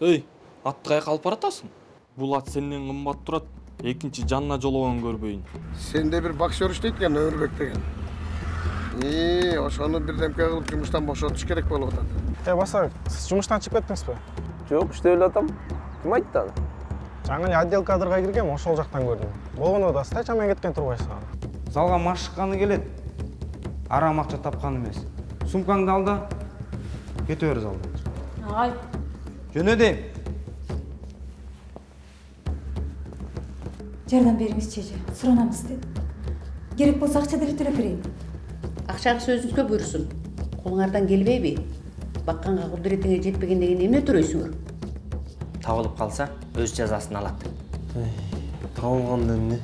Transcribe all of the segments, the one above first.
Эй, атты каяка алып баратасың? Бул ат сенден кымбат турат. Экинчи жанына жологон көрбөйүн. Сенде бир боксер иштейт экен, Өмүрбек деген. Ошону бирдемке кылып жумуштан бошотуш керек болуп атат. Басар, сиз жумуштан чыгып кеттиңизби? Жок, иштеп эле атам. Ким айтты аны? Жаңы отдел кадрга киргем, ошол жактан көрдүм. Болгондо да стача менен кеткен турбайсың. Залга машыкканы келет. Арам акча тапкан эмес. Сумкаңды ал да кете бер залдан. Агай. Жөнө дейм. Жардам бериңиз чеже. Суранамыз деп. Керек болсо акча делип төлөп берейин. Акчаңыз өзүңүзгө буйрусун. Колуңардан келбейби? Бакканга кудуретиңе жетпеген деген эмне төрөйсүңөр? Табылып калса, өз жазасын алат. Табылганда эмне?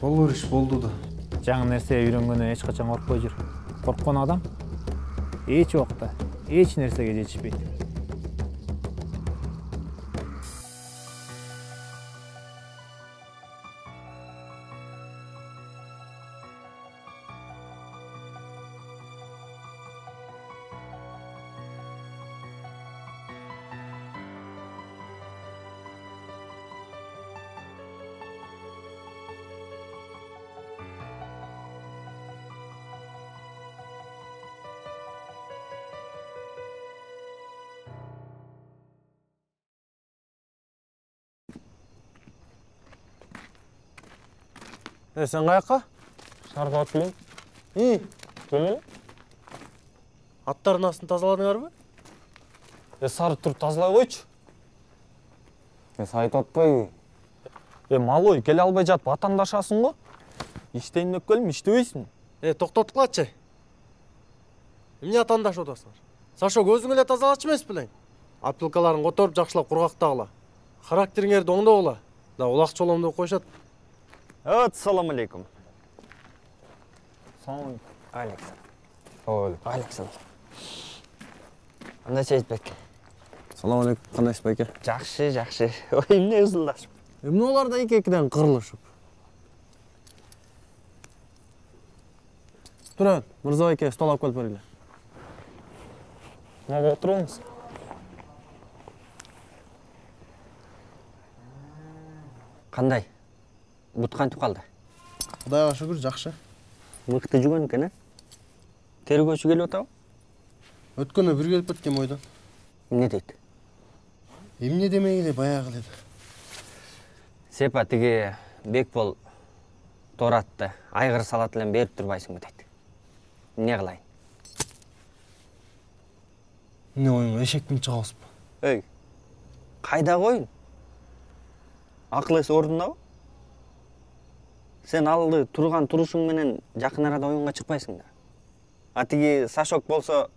Болор иш болду да. Жаңы нерсе үйрөнгөнүнөн эч качан коркпой жүр. Корккон адам эч убакта эч нерсеге жетишпейт. Sen kayakka? Шаарга өтүп келейин. Келе. Аттардын астын тазаладыңарбы? Сары туруп тазалай койчу. Сайт атпайбы? Малой, келе албай жатып атандашасың го? Иштейин деп келдим, иштебейсиң. Токтоткулачы. Эмне атандашып атасыңар? Сашок өзүң эле тазалачу эмес белең? Апилкаларын которуп жакшылап кургактагыла. Характериңерди оңдогула. Да улак чолом деп коюшат. Ассаламу алейкум. Салам Алейкум. Александр. Кандай Сейитбек? Салам алейкум. Кандайсыз байке? Жакшы, жакшы. Ой, эмне ызылдашып? Эмне олар да эки-экиден кырылышып? Турат, Мырза байке, стол алып келип бергиле. Мага отуруңуз. Кандай? Бут кантип калды? Кудайга шүгүр, жакшы. Мыкты жүргөн экен, Тергөөчү келип атабы? Өткөнө бир келип кеткен ойдон. Эмне дейт? Эмне демей эле баягы эле. Сепа тиги Бекбол Торатты айгыр салат эле берип турбайсыңбы дейт. Эмне кылайын? Эмне оюңа эшектин чыгабызбы? Эй, кайда коюн? Акыл эси ордундабы? Сен алды турган турушуң менен жакын арада оюнга чыкпайсың да. А тиги Сашок болсо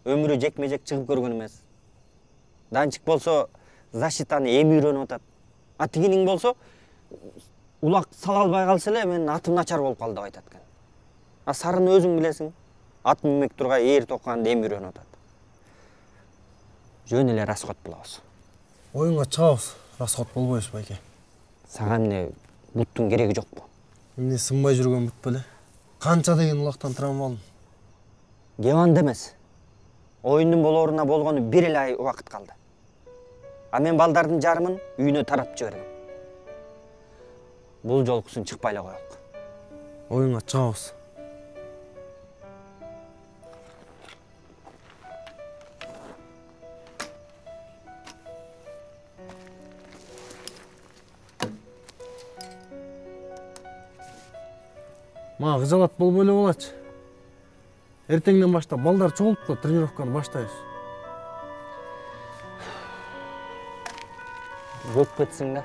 өмүрү жекме-жек чыгып көргөн эмес. Данчик болсо защитаны эми үйрөнүп атат. А тигиниң болсо улак сала албай калса эле менин атым начар болуп калды деп айтат экен. А Сарыны өзүң билесиң. Ат минмек тургай ээр токканды эми үйрөнүп атат. Жөн эле расход болобуз. Оюнга чыгабыз, расход болбойбуз байке. Сага эмне буттун кереги жокпу? Эмне сынбай жүргөн бут беле? Канча деген улактан травма алдым. Геван демес. Оюндун болоруна болгону бир эле ай убакыт калды. А мен балдардын жарымын үйүнө таратып жибердим. Бул жолкусын чыкпай эле коелук. Оюнга чыгабыз. Мага кыжалат болбой эле болочу. Эртеңден баштап балдар чогултуп тренировканы баштайбыз. Көп кетсиң да.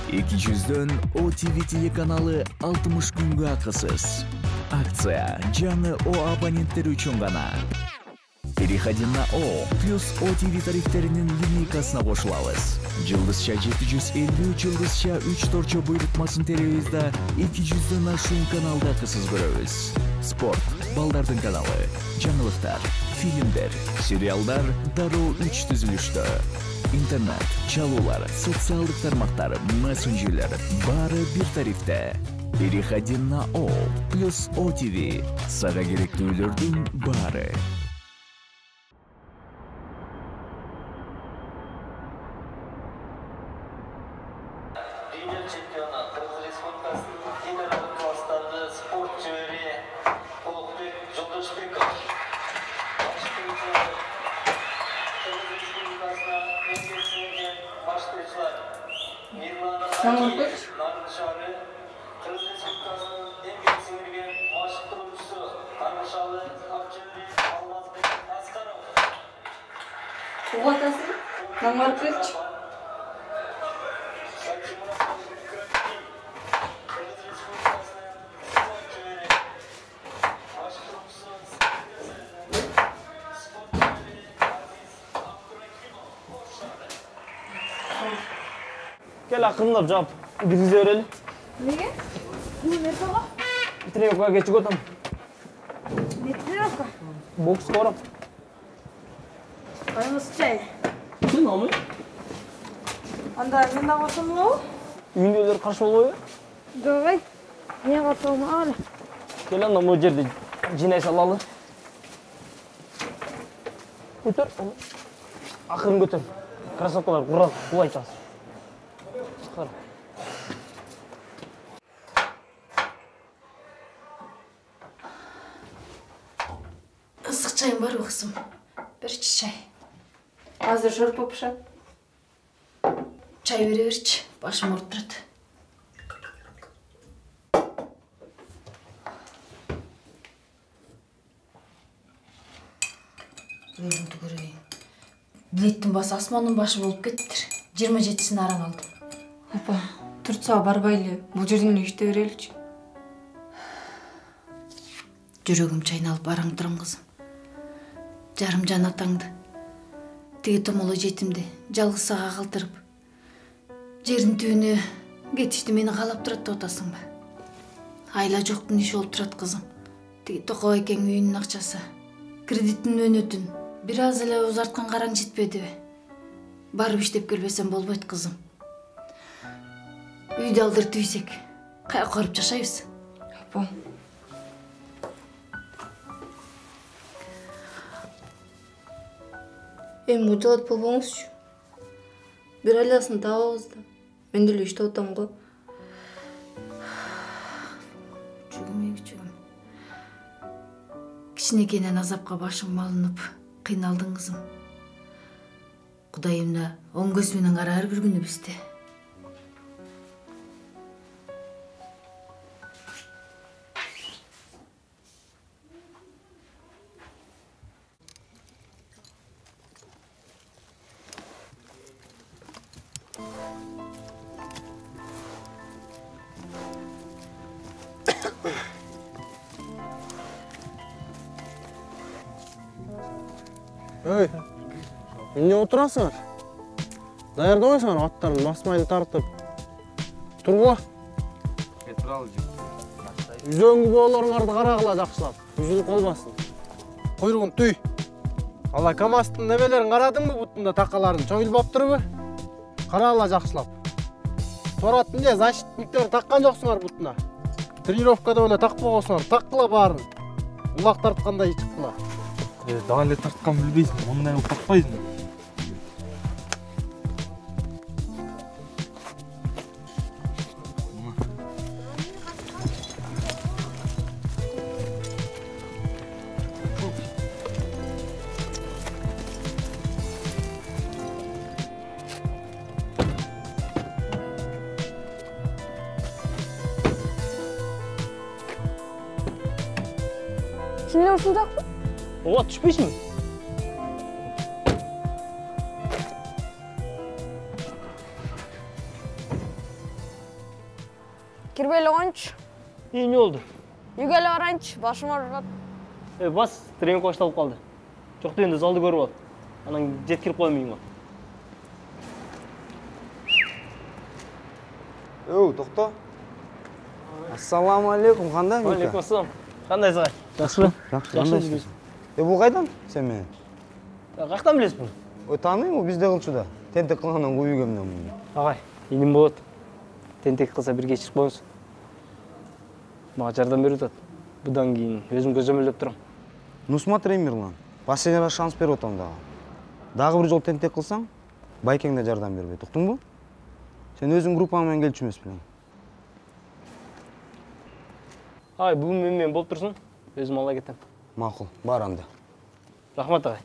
Эки жүздөн OTV телеканалы 60 күнгө акысыз. Акция жаңы О абоненттер үчүн гана. Переходи на О плюс OTV тарифтеринин линейкасына кошулабыз. Жылдызча 750, жылдызча 3 торчо буйрутмасын теребиз да 200дөн ашуун каналда акысыз көрөбүз. Спорт, балдардын каналы, жаңылыктар, фильмдер, сериалдар дароо 3 түзүлүштө. интернет, чалуулар, социалдык тармактар, мессенджерлер баары бир тарифте. Переходи на О плюс OTV. Сага керектүүлөрдүн баары. Угатасың? Намарып келчи. Gel akırындап жауап киргизе берели. Неге? Бул нерсе го? Тренировкага кечик отам. Не тренировка? Бокска барам. Кайгысы чай. Сен алмай? Анда мен да катышам болобу? Үйүндөгүлөр каршы болбойбу? Жок, мен катышам ала. Кел анда могу жерди жинай салалы. Көтөр. Акырын көтөр. Кроссовкалар курал, кул айтасың. Чыкар. Ысык чайың барбы кызым? Берчи чай. Азыр шорпо пышат. Чай бере берчи, башым ооруп турат. Өзүңдү көрөйүн. Билеттин басы асмандын башы болуп кеттир. 27-сине араң алдым. Апа, Турцияга барбайлы. Бул жерден эле иште береличи. Жүрөгүм чайналып араң турам кызым. Жарым жан атаңды, тиги томоло жетимди жалгыз сага калтырып, жердин түбүнө кетишти мени каалап турат деп атасыңбы? Айла жоктун иши болуп турат кызым. Тиги Токой экеңдин үйүнүн акчасы, кредиттин өнөтүн бир аз эле узарткан караң жетпедиби? Барып иштеп келбесем болбойт кызым. Үйдү алдыртып ийсек, каяка барып жашайбыз? Апа. Эми мужалат болбоңузчу. Бир айласын табабыз да. Мен деле иштеп атам го. Күчүгүм. Кичинекейинен азапка башым малынып, кыйналдың кызым. Кудайым да оң көз менен карар бир күнү бизди. Эй, эмне отурасыңар? Даярдабайсыңар аттарын басмайды тартып. Тургула. Кет туралы жик. Үзөңгү боолоруңарды карагыла жакшылап. Үзүлүп калбасын. Куйругун түй. Ала КамАЗдын небелерин карадыңбы бутунда такаларын чоюлбаптырбы? Карагыла жакшылап. Торатын эле защитниктер таккан жоксуңар бутуна. Тренировкада эле такпагансыңар, таккыла баарын. Улак тарткандай чыккыла. Дагы эле тарткан билбейсиң, мындай кылып такпайсың. Сен эле ушунчакпы? Ооба, түшпөйсүңбү? Кирбей эле коюнчу. Эмне болду? Үйгө эле барайынчы, башым ооруп. Бас, тренировка башталып калды. Жок дегенде залды көрүп ал. Анан жеткирип коем үйүңө. Өу, токто. Ассаламу алейкум, кандай Мика? Алейкум ассалам. Кандайсың? Жакшыбы? Жакшы. Бул кайдан сен менен? Каяктан билесиз буну? Тааныйм, бизде кылчуда. Тентек кылгандан көбүйгө эмне? Агай, иним болот. Тентек кылса бирге чыгып коебуз. Мага жардам берип атат. Будан кийин өзүм көзөмөлдөп турам. Ну смотри, Мирлан. Последний раз шанс берип атам дагы. Дагы бир жол тентек кылсаң, Байкең да жардам бербейт. Уктуңбу? Сен өзүң группаң менен келчү эмес белең. Агай, бүгүн менен болуп турсун. Өзүм ала кетем. Макул, бар анда. Рахмат агай.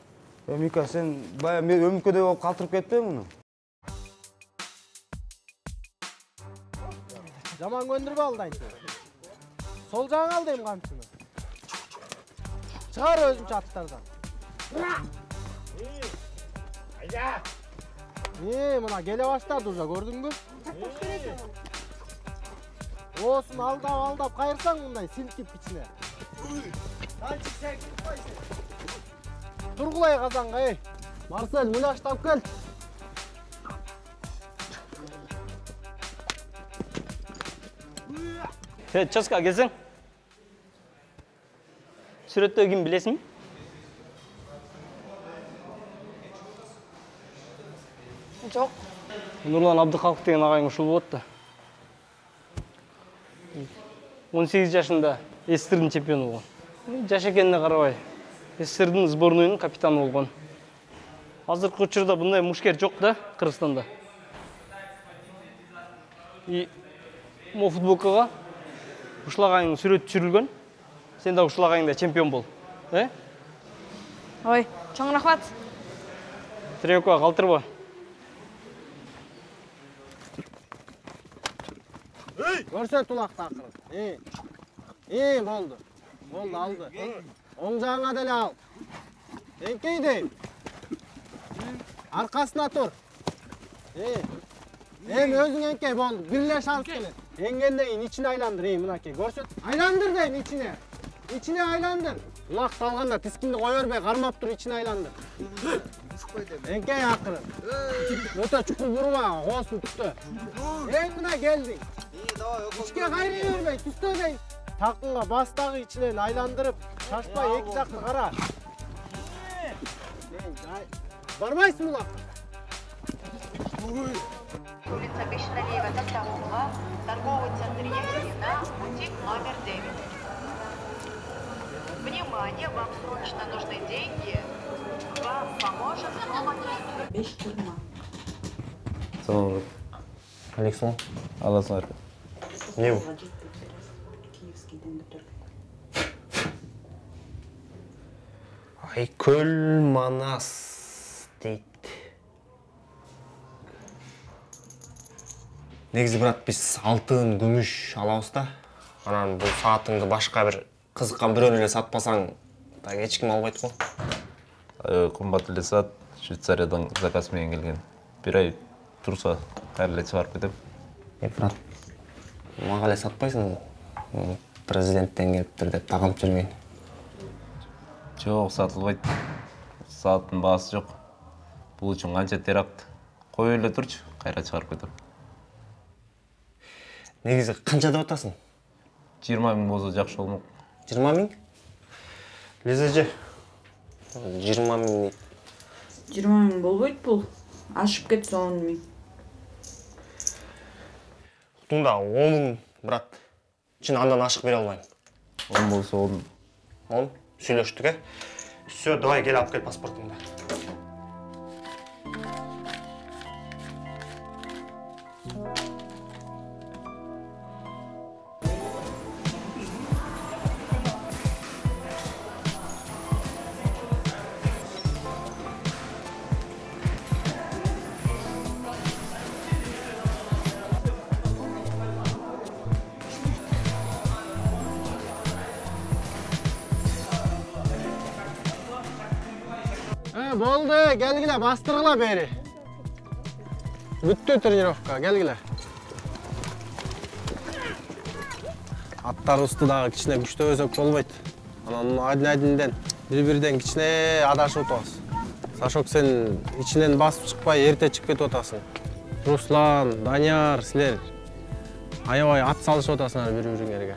Мика, сен бая өмүкөдөй болуп калтырып кетпе муну. Жаман көндүрбө алдайчы. Сол жагыңа ал дейм камчыны. Чыгар өзүнчө аттардан. Мына келе баштады уже, көрдүңбү? Оосун алдап кайырсаң мындай силкип ичине. Тургулай казанга, эй. Марсель, муляштап кел. Часка келсең. Сүрөттөгү ким билесиңби? Жок. Нурлан Абдыкалков деген агайың ушул болот да. 18 жашында СССРдин чемпиону болгон. Жаш экенине карабай, СССРдин сборныйнын капитаны болгон. Азыркы учурда мындай мушкер жок да Кыргызстанда. И мо футболкага ушул агайыңдын сүрөтү түшүрүлгөн. Сен да ушул агайыңда чемпион бол. Ой, чоң рахмат. Трекова калтырба. Көрсөт улакты акырын. Болду. Болду, алды. Оң жагыңа деле ал. Эңкей дейм. Аркасына тур. Өзүң эңкей болду. Бир шанс келет. Эңгенден кийин ичине айландыр, мынакей. Көрсөт. Айландыр дейм ичине. Ичине айландыр. Улакты алганда тискинди кой бербей кармап тур, ичине айландыр. Эңкей акырын. Өтө чукул бурма, коосун түстө. Мына келдиң. İçke gayri vermeyin, üstüne takımla bastағы içine aylandırıp şaşpay iki dakika kara. Varmaysın ulan. Улица Гайшиналиева до Тахова, торговый центр Яхина, бутик номер 9. Внимание, вам срочно нужны деньги. Вам поможет Нома-трейдер. 5 курма. Салам. Александр. Аласар. Не bu? Айкөл Манас дейт. Негизи брат, биз алтын, күмүш алабыз да. Анан бул саатыңды башка бир кызыккан бирөөнө эле сатпасаң, так эч ким албайт го. Кымбат эле саат Швейцариядан заказ менен келген. Бир ай турса, кайра эле чыгарып кетем. Брат, мага эле сатпайсың? Президенттен келиптир деп тагылып жүргөн. Жок, сатылбайт. Сааттын баасы жок. Бул үчүн канча теракт. Кой эле турчу, кайра чыгарып кетем. Негизи канча деп атасың? 20 000 болсо жакшы болмок. 20 000? Лизеже. 20 000. 20 000 болбойт бул. Ашып кетсе 10 000. Тунда 10 000, брат. Чын андан ашык бере албайм. 10 болсо 10. 10? Сүйлөштүк, Всё, давай кел алып кел паспортуңду. Boldu, gelgile, bastırgıla beri. Büttü trenirovka, gelgile. Attar ustu dağı kişine güçte özök bolbayt. Ananın aydın-aydından bir-birden kişine adaşıp otasın. Сашок, sen içinden basıp çıkpay, erте çıkıp кетип атасың. Руслан, Данияр, силер аябай ат салышып атасыңар бири-бириңерге.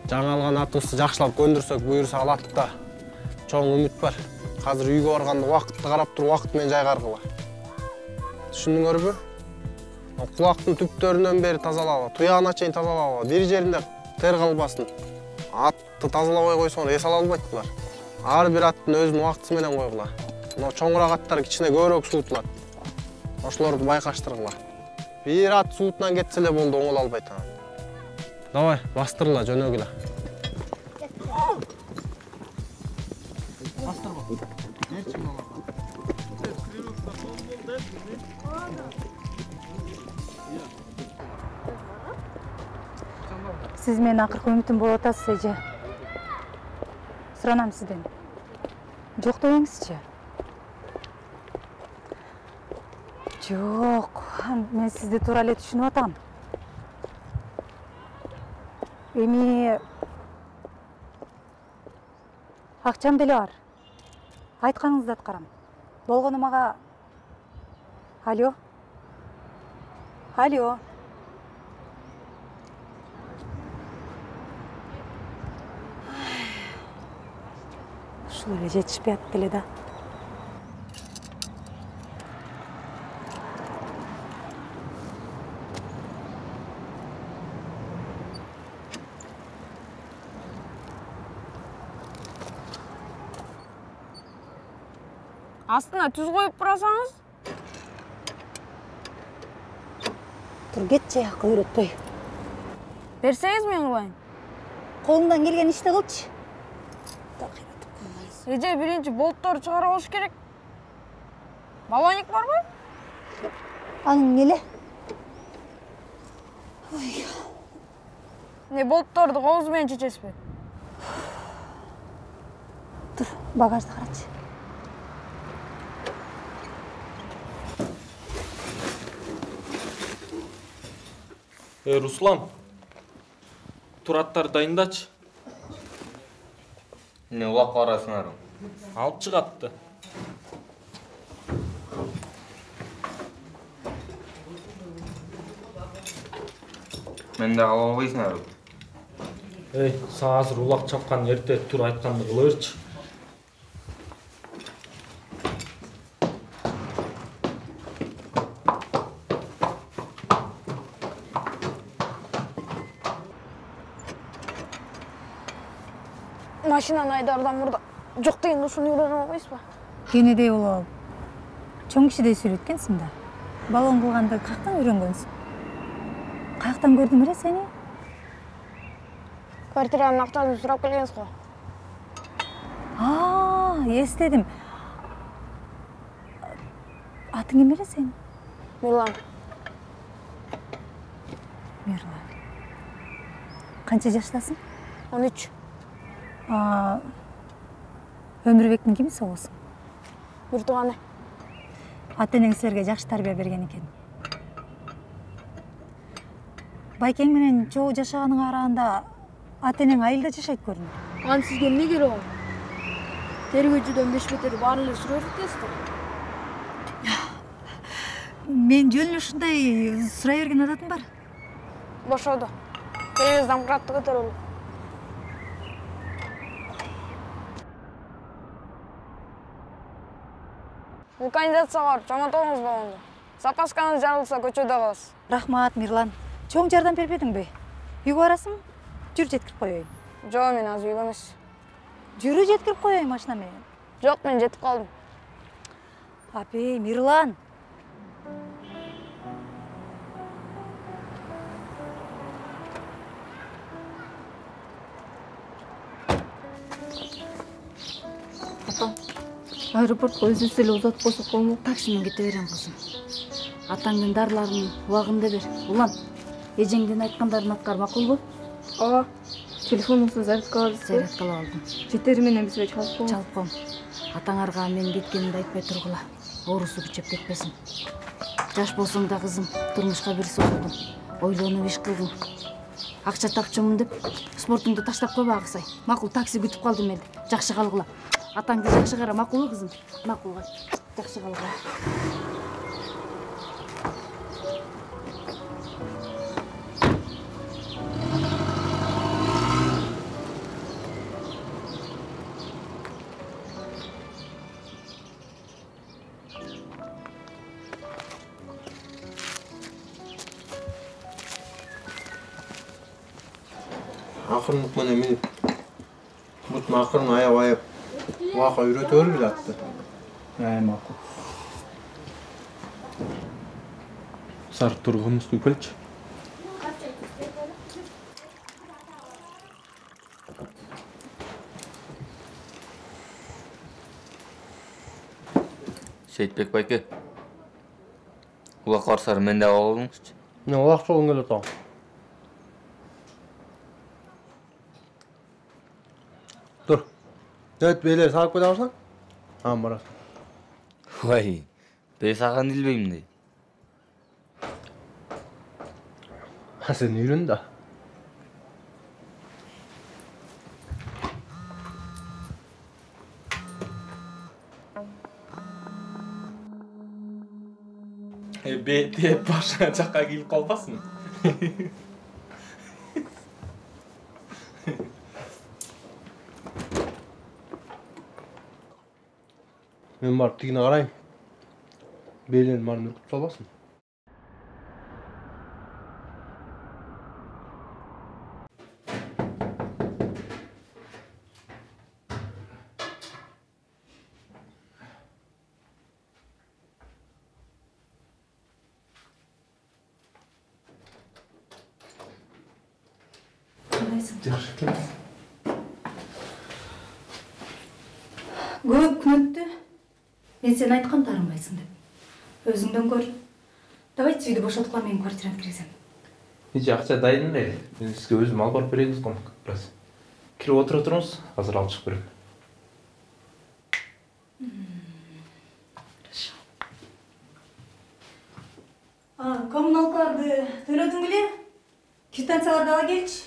Жаңы алган атыбызды жакшылап көндүрсөк, буюрса алат да. Чоң үмүт бар. Қазір үйге барғанда уақытты қарап тұр, уақыт мен жайға арқыла. Түшүндүңөрбү? Кулактын түптөрүнөн бери тазалабы, туягына чейин тазалабы, бир жеринде тер калбасын. Атты тазалабай койсоң эс ала албайт булар. Ар бир аттын өзүнүн убактысы менен койгула. Мына чоңураак аттар кичине көбүрөөк суутулат. Ошолорду байкаштыргыла. Бир ат суутунан кетсе эле болду, оңоло албайт анан. Давай, бастырыла, жөнөгүлө. Сиз менин акыркы үмүтүм болуп атасыз, эже. Суранам сизден. Жок дебеңизчи. Жок, мен сизди туура эле түшүнүп атам. Эми акчам деле бар. Айтканыңызды аткарам. Болгону мага. Алло. Алло. Ушул эле жетишпей атты эле да. Астына түз коюп турасаңыз? Тур кетчи, көйрөтпөй. Берсеңиз мен кылайын. Колуңдан келген ишти кылчы. Эже биринчи болтторду чыгарып алыш керек. Балоник барбы? Аның эле. Не болтторду колуңуз менен чечесизби? Тур, багажды карачы. Руслан, тураттар дайындачы. Не улак барасыңар? Алып чыгатты. Мен де кала албайсыңар. Сага азыр улак чапкан эрте тур айтканды кылырчы. Машинаны айдардан мурда жок дегенде ушуну үйрөнүп албайсызбы? Кенедей болуп. Чоң кишидей сүйлөткенсиң да. Балон кылганды каяктан үйрөнгөнсүң? Каяктан көрдүм эле сени? Квартиранын акчасын сурап келгенсиз го. Эстедим. Атың эме эле сенин? Мирлан. Мирлан. Канча жаштасың? 13. Өмүрбектин кимиси болосуң? Бир тууганы. Ата-энең силерге жакшы тарбия берген экен. Байкең менен чогуу жашаганыңа караганда ата-энең айылда жашайт көрүнөт. Анын сизге эмне кереги бар? Тергөөчүдөн беш бетер баарын эле сурап кетесиздер. Мен жөн эле ушундай сурай берген адатым бар. Бошоду. Керебиз домкратты көтөрөлү. Вулканизацияга барып жаматабыз болгондо. Запасканыз жарылса көчөдө калабыз. Рахмат, Мирлан. Чоң жардам бербедиңби? Үйгө барасың? Жүр жеткирип коеюн. Жок, мен азыр үйгө эмес. Жүрү жеткирип коеюн машина менен. Жок, мен жетип калдым. Апей, Мирлан. Апа, аэропортко өзүбүз эле узатып койсок болмок. Таксимен кете берем кызым. Атаңдын дарыларын убагында бер. Улан, эжеңдин айткандарын аткар, макулбу? Ооба. Телефонуңузду зарядкалап алдым. Жетери менен бизге чалып кой. Чалып ком. Атаңарга мен кеткенимди айтпай тургула. Оорусу күчөп кетпесин. Жаш болсоң да кызым, турмушка бир сокулдуң. Ойлонуп иш кылгын. Акча тапчумун деп спортуңду таштап койбагы сай. Макул, такси күтүп калдым эле. Жакшы калгыла. Атаңды жакшы кара, макулбу кызым? Макул, жакшы калгыла. Акырындык менен минип бутун акырын аябай убакка үйрөтө бергиле атты. Макул. Сарып туруп хумус күйүп келчи. Сейитбек байке, улак барсары мен деп алыңызчы. Мен улакчы болгум келип атам. Тур. Жөт бейлер сагып кете алсаң? Ам барасың. Ой, бей саган билбейм де. Сен үйрөн да. Бейте башыңа жакка кийлип калбасын. Мен барып тигине карайм. Бейлерин баарын үркүп салбасын. Көп күн өтті. Мен сен айтқан тарынбайсың деп. Өзіңден көр. Давай үйді бошотуп менің квартираны кіргізем. Ичи акча дайын эле. Мен сизге өзүм алып барып берейин десем. Бираз. Кирип отура туруңуз, азыр алып чыгып берем. Коммуналкаларды төлөдүң беле? Квитанцияларды ала келчи.